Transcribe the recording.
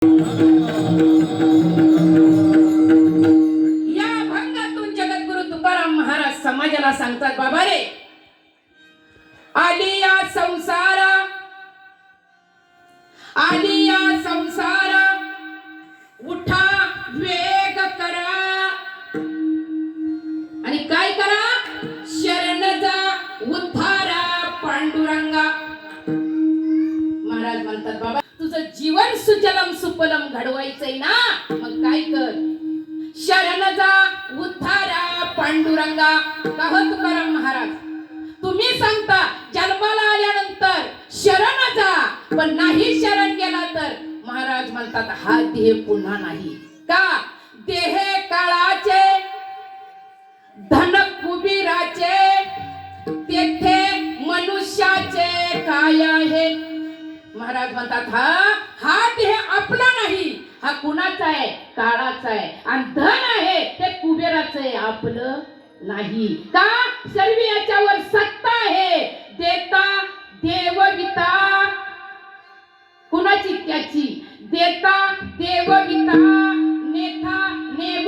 या भंगातून जगद्गुरु तुकाराम महाराज समाजाला सांगतात, बाबा रे, आली या संसारा, आली या संसारा, उठा वेग करा आणि काय करा, शरण जा उद्धारा पांडुरंगा. महाराज म्हणतात, बाबा तुझं जीवन सुजलम सुपलम घडवायचंय ना, मग काय कर, शरण जा उद्धारा पांडुरंगा. का हो तुकाराम महाराज, तुम्ही सांगता जन्माला आल्यानंतर शरण जा, पण नाही शरण गेला तर महाराज म्हणतात हा देह पुन्हा नाही. का, देह काळाचे धन कुबीराचे, तेथे मनुष्याचे काय आहे. महाराज म्हणतात हा देह आपला नाही, हा कुणाचा आहे, काळाचा आहे, आणि धन आहे ते कुबेराचं आहे, आपलं नाही. का, सर्व याच्यावर सत्ता आहे, देता देवविता. कुणाची, त्याची. देता देवविता